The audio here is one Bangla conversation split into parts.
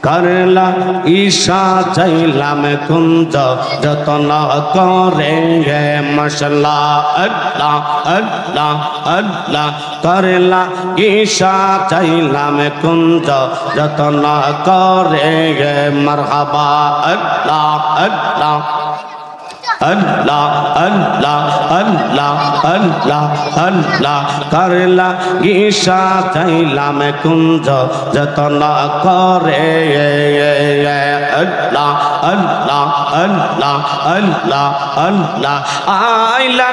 করলা ঈশা চাইলাম কুঞ্জ যতন করে গে মশলা আল্লাহ আল্লাহ আল্লাহ করলা ঈশা চাইলাম কুঞ্জ যতন করে গে মারহাবা আল্লাহ আল্লাহ আল্লাহ আল্লাহ আল্লাহ আল্লাহ আল্লাহ করলা ঈশা চাইলাম কুঞ্জ যতন করে আল্লাহ আল্লাহ আল্লাহ আল্লাহ আল্লাহ আইলা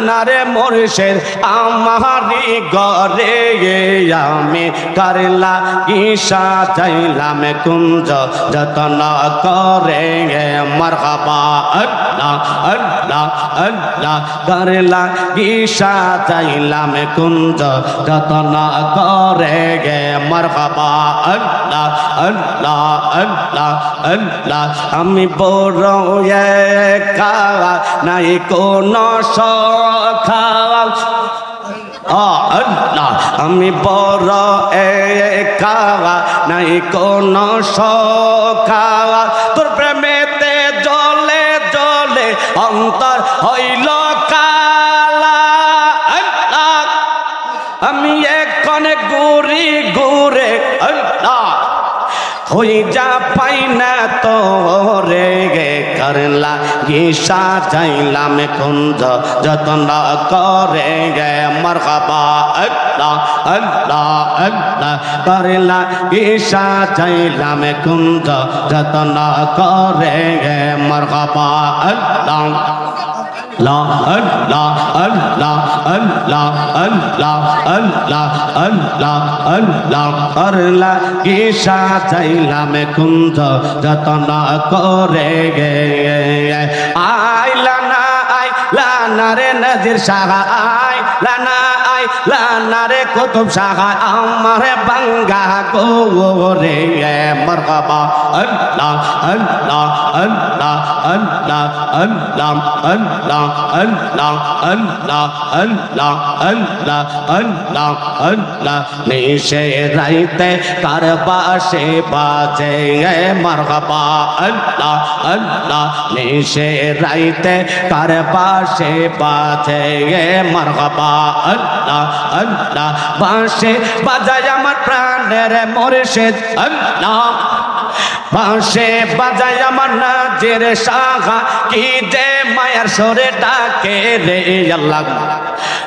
না রে মুর্শিদ আমারি ঘরে আমি করলা ঈশা চাইলাম কুঞ্জ যতন করে মারহাবা আল্লাহ আল্লাহ আল্লাহ করলা ঈশা চাইলাম কুঞ্জ যতন করে গে মারহাবা আল্লাহ আল্লাহ আল্লাহ আল্লাহ আমি বড় একা নাই কোন সখা আল্লাহ আমি বড় একা নাই কোন সখা তোর প্রেমেতে জলে জলে অন্তর হইল কালা আল্লাহ আমি এখন ঘুরি ঘুরে আল্লাহ হই যা পাই না তো রে গে করলা ঈশা চাইলাম কুঞ্জ যতন করে গে মারহাবা আল্লাহ আল্লাহ আল্লাহ করলা ঈশা চাইলাম কুঞ্জ যতন করে গে মারহাবা আল্লাহ Allah Allah Allah Allah Allah Allah Allah Allah করলা ঈশা চাইলাম কুঞ্জ যতন করে গে আইলা না রে নজির শাহ আইলা না রে কুতুব শাহ আমার বাঙ্গা গোরে মারহাবা আল্লাহ আল্লাহ আল্লাহ আল্লাহ আল্লাহ আল্লাহ আল্লাহ আল্লাহ আল্লাহ আল্লাহ আল্লাহ আল্লাহ নিশে রাইতে কার পাশে বাজে মারহাবা আল্লাহ আল্লাহ নিশে রাইতে কার পাশে বাজে মারহাবা আল্লাহ আল্লাহ বাঁশে বাজায় আমার প্রাণের মুর্শিদ আল্লাহ বাঁশে বাজায় আমার নাজির শাহ কি যে মায়ার সরে ডাকে রে আল্লাহ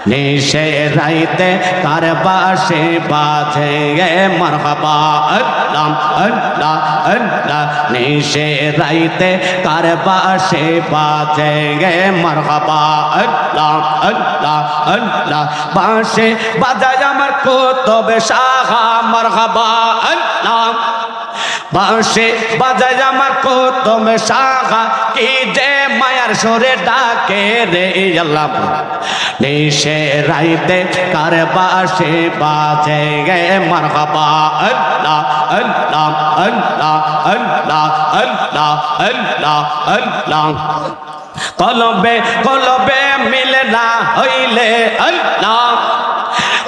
নিশে রাইতে কার বাঁশে বাজে মারহাবা আল্লাহ আল্লাহ আল্লাহ নিশে রাইতে কার বাঁশে বাজে মারহাবা আল্লাহ আল্লাহ আল্লাহ বাঁশে বাজায় আমার কুতুব শাহ মারহাবা আল্লাহ বাঁশে বাজায় আমার কুতুব শাহ কি যে মায়ার সরে ডাকে রে আল্লাহ নিশে রাইতে কার বাঁশে বাজে মারহাবা আল্লাহ আল্লাহ আল্লাহ আল্লাহ আল্লাহ আল্লাহ আল্লাহ কলবে কলবে মিলে না হইলে আল্লাহ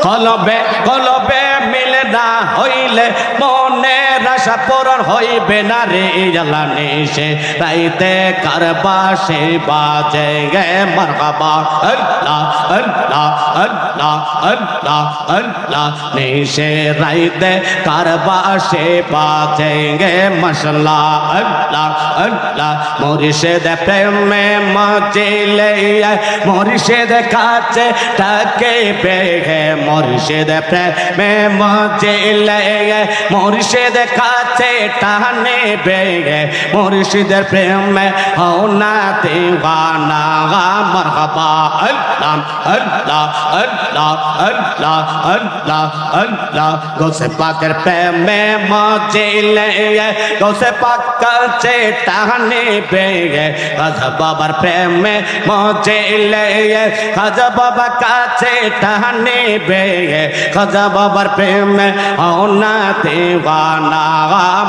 কলবে কলবে মিলে না হইলে মনের আশা পূরণ হইবে না রে আল্লাহ নিশে রাইতে কার বাঁশে বাজে মারহাবা আল্লাহ আল্লাহ আল্লাহ আল্লাহ আল্লাহ নিশে রাইতে কার বাঁশে বাজে মাশাআল্লাহ আল্লাহ আল্লাহ মুর্শিদ প্রেমে মজিলে মুর্শিদ কাছে ডাকে বেগে মুর্শিদ প্রেমে মজিলে মুর্শিদ কাছে টানে বেগে মুর্শিদের প্রেমে হও না দিওয়ানা মারহাবা আল্লাহ আল্লাহ আল্লাহ আল্লাহ আল্লাহ আল্লাহ গোসে পাকের প্রেমে মজিলে গোসে পাক কাছে টানে বেগে খাজা বাবার প্রেমে মজিলে খাজা বাবা কাছে টানে বেগে খাজা বাবার প্রেমে में होना दीवाना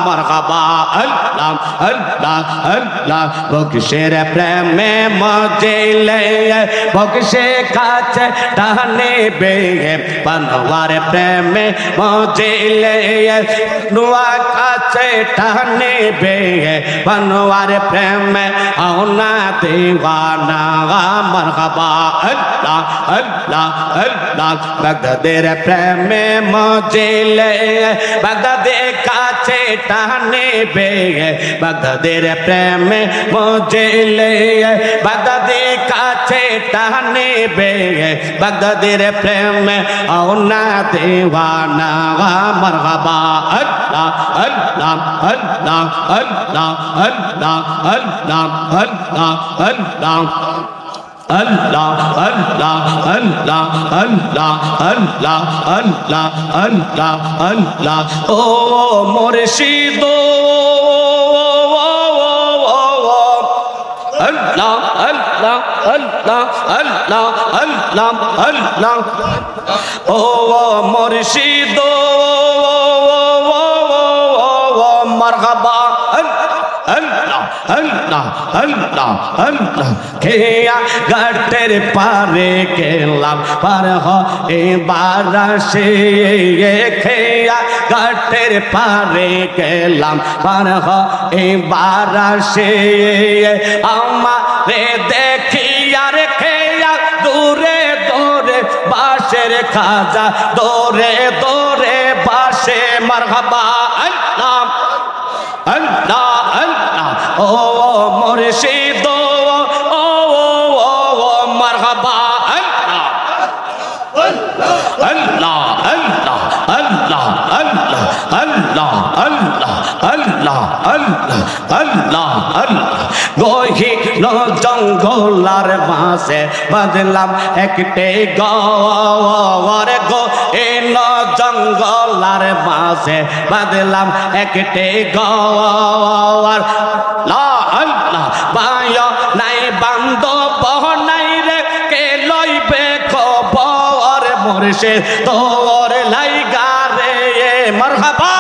मरहबा अल्लाह अल्लाह अल्लाह बख्शेर प्रेम में मुझे ले बख्शे काचे टहने बे बनवार प्रेम में मुझे ले नुआ काचे टहने बे बनवार प्रेम में होना दीवाना मरहबा अल्लाह अल्लाह अल्लाह बगदादेर प्रेम में मुझे ले बगदादे काचे टहने बे बगदादेर प्रेम में मुझे ले बगदादे काचे टहने बे बगदादेर प्रेम में होना दीवाना मरहबा अल्लाह अल्लाह अल्लाह अल्लाह अल्लाह अल्लाह अल्लाह अल्लाह अल्लाह अल्लाह अल्लाह अल्लाह अल्लाह अल्लाह अल्लाह अल्लाह ओ मुर्शिद अल्लाह अल्लाह अल्लाह अल्लाह अल्लाह अल्लाह ओ मुर्शिद मरहबा अल्लाह अल्लाह अल्लाह अल्लाह खेया गटर पारे गेलाम पार हो एबार से खेया गटर पारे गेलाम पार हो एबार से আমারে দেখিয়া রে খেয়া দূরে দূরে বাঁশের খাজা দূরে দূরে বাঁশে মারহাবা আল্লাহ अल्लाह अल्लाह ओ मुर्शिद ओ मरहबा अल्लाह अल्लाह अल्लाह अल्लाह अल्लाह अल्लाह अल्लाह अल्लाह अल्लाह अल्लाह अल्लाह গহিল জঙ্গলার মাঝে বাঁধলাম একটে ঘর গহিল জঙ্গলার মাঝে বাঁধলাম একটে ঘর লা আল্লাহ বায় নাই বান্ধব নাই রে কে লইবে খবর মুর্শিদ তোর লাইগা রে মারহাবা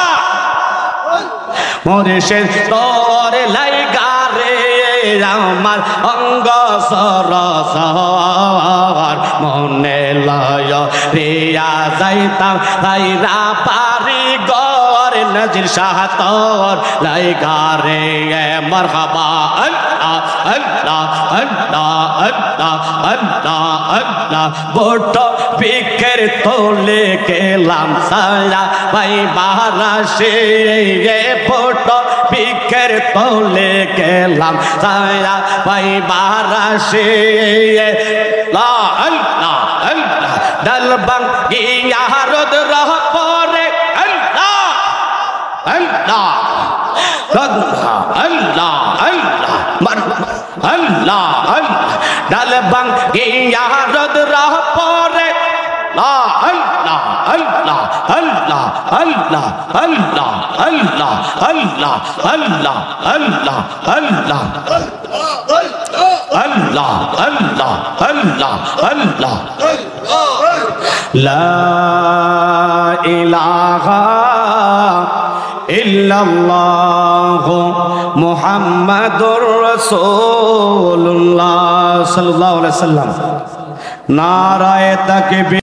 মুর্শিদ তোর লাইগা আমার অঙ্গ সরসর মনে লয় রিয়া যাইতাম তাইরা পারি গর নজির শাহ তোর লাইগা রে মারহাবা আল্লাহ আল্লাহ আল্লাহ আল্লাহ আল্লাহ আল্লাহ বট বিকের তোলে গেলাম সায়া ভাই বারাসে বট বিকের তোলে গেলাম সায়া ভাই বারাসে লা আল্লাহ আল্লাহ দলবং গিয়া রদ রহ পরে আল্লাহ আল্লাহ আল্লাহ আল্লাহ আল্লাহ আল্লাহ আল্লাহ দলবং গিয়া রদ রহ পরে লা আল্লাহ আল্লাহ আল্লাহ আল্লাহ আল্লাহ আল্লাহ আল্লাহ আল্লাহ আল্লাহ আল্লাহ আল্লাহ আল্লাহ আল্লাহ আল্লাহ লা ইলাহা ইল্লাল্লাহ মুহাম্মাদুর রাসূলুল্লাহ সাল্লাল্লাহু আলাইহি ওয়াসাল্লাম নারায়ে তাকবীর।